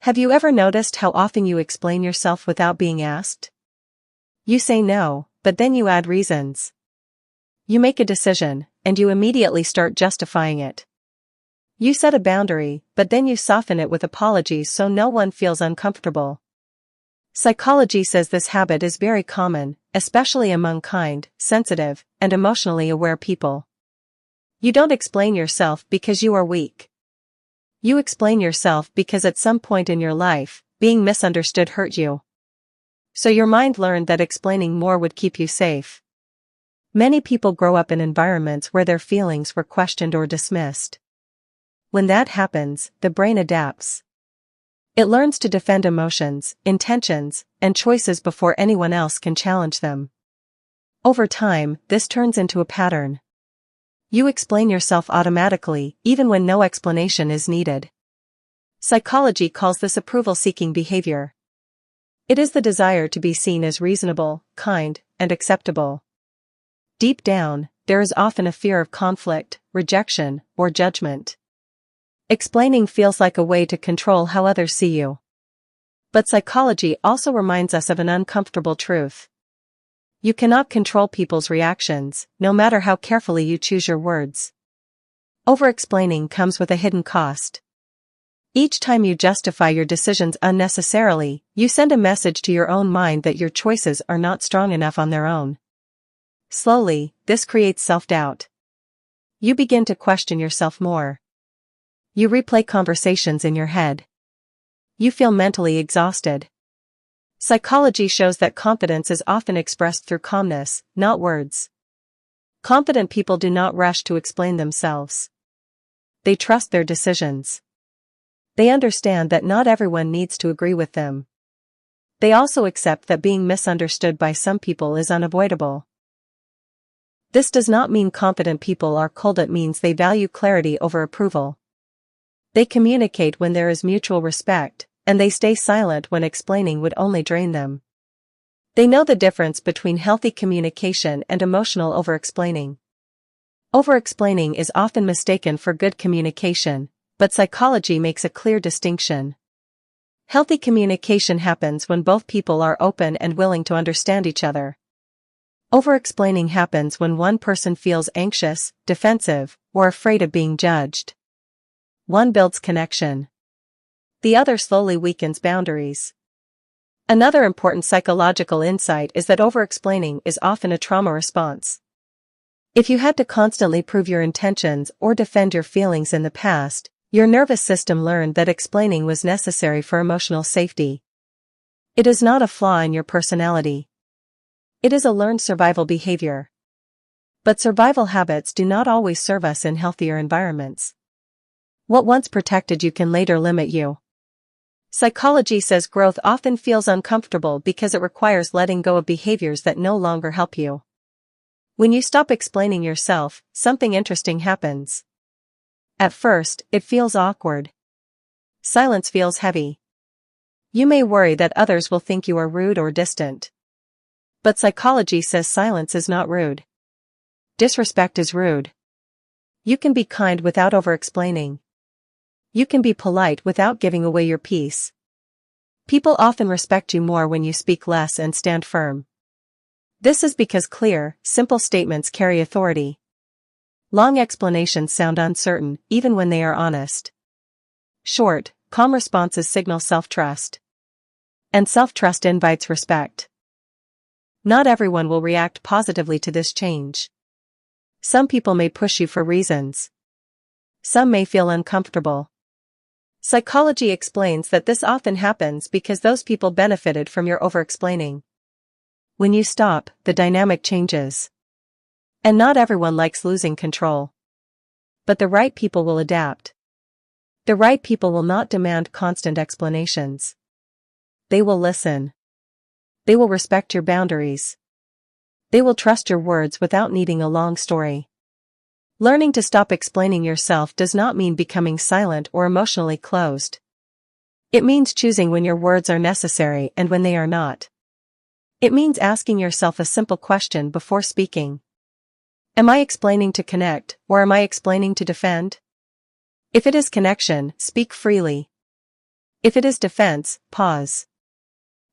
Have you ever noticed how often you explain yourself without being asked? You say no, but then you add reasons. You make a decision, and you immediately start justifying it. You set a boundary, but then you soften it with apologies so no one feels uncomfortable. Psychology says this habit is very common, especially among kind, sensitive, and emotionally aware people. You don't explain yourself because you are weak. You explain yourself because at some point in your life, being misunderstood hurt you. So your mind learned that explaining more would keep you safe. Many people grow up in environments where their feelings were questioned or dismissed. When that happens, the brain adapts. It learns to defend emotions, intentions, and choices before anyone else can challenge them. Over time, this turns into a pattern. You explain yourself automatically, even when no explanation is needed. Psychology calls this approval-seeking behavior. It is the desire to be seen as reasonable, kind, and acceptable. Deep down, there is often a fear of conflict, rejection, or judgment. Explaining feels like a way to control how others see you. But psychology also reminds us of an uncomfortable truth. You cannot control people's reactions, no matter how carefully you choose your words. Over-explaining comes with a hidden cost. Each time you justify your decisions unnecessarily, you send a message to your own mind that your choices are not strong enough on their own. Slowly, this creates self-doubt. You begin to question yourself more. You replay conversations in your head. You feel mentally exhausted. Psychology shows that confidence is often expressed through calmness, not words. Confident people do not rush to explain themselves. They trust their decisions. They understand that not everyone needs to agree with them. They also accept that being misunderstood by some people is unavoidable. This does not mean confident people are cold, it means they value clarity over approval. They communicate when there is mutual respect, and they stay silent when explaining would only drain them. They know the difference between healthy communication and emotional over-explaining. Over-explaining is often mistaken for good communication, but psychology makes a clear distinction. Healthy communication happens when both people are open and willing to understand each other. Over-explaining happens when one person feels anxious, defensive, or afraid of being judged. One builds connection. The other slowly weakens boundaries. Another important psychological insight is that over-explaining is often a trauma response. If you had to constantly prove your intentions or defend your feelings in the past, your nervous system learned that explaining was necessary for emotional safety. It is not a flaw in your personality. It is a learned survival behavior. But survival habits do not always serve us in healthier environments. What once protected you can later limit you. Psychology says growth often feels uncomfortable because it requires letting go of behaviors that no longer help you. When you stop explaining yourself, something interesting happens. At first, it feels awkward. Silence feels heavy. You may worry that others will think you are rude or distant. But psychology says silence is not rude. Disrespect is rude. You can be kind without over-explaining. You can be polite without giving away your peace. People often respect you more when you speak less and stand firm. This is because clear, simple statements carry authority. Long explanations sound uncertain, even when they are honest. Short, calm responses signal self-trust. And self-trust invites respect. Not everyone will react positively to this change. Some people may push you for reasons. Some may feel uncomfortable. Psychology explains that this often happens because those people benefited from your over-explaining. When you stop, the dynamic changes. And not everyone likes losing control. But the right people will adapt. The right people will not demand constant explanations. They will listen. They will respect your boundaries. They will trust your words without needing a long story. Learning to stop explaining yourself does not mean becoming silent or emotionally closed. It means choosing when your words are necessary and when they are not. It means asking yourself a simple question before speaking. Am I explaining to connect, or am I explaining to defend? If it is connection, speak freely. If it is defense, pause.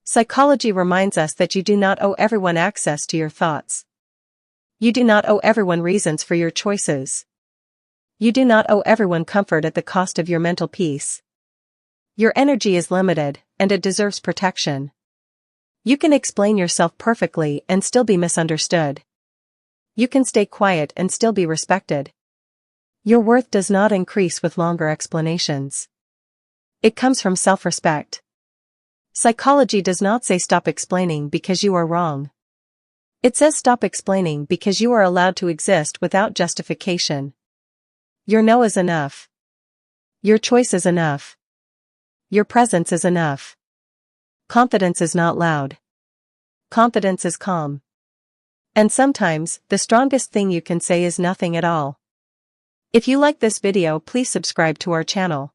Psychology reminds us that you do not owe everyone access to your thoughts. You do not owe everyone reasons for your choices. You do not owe everyone comfort at the cost of your mental peace. Your energy is limited, and it deserves protection. You can explain yourself perfectly and still be misunderstood. You can stay quiet and still be respected. Your worth does not increase with longer explanations. It comes from self-respect. Psychology does not say stop explaining because you are wrong. It says stop explaining because you are allowed to exist without justification. Your no is enough. Your choice is enough. Your presence is enough. Confidence is not loud. Confidence is calm. And sometimes, the strongest thing you can say is nothing at all. If you like this video, please subscribe to our channel.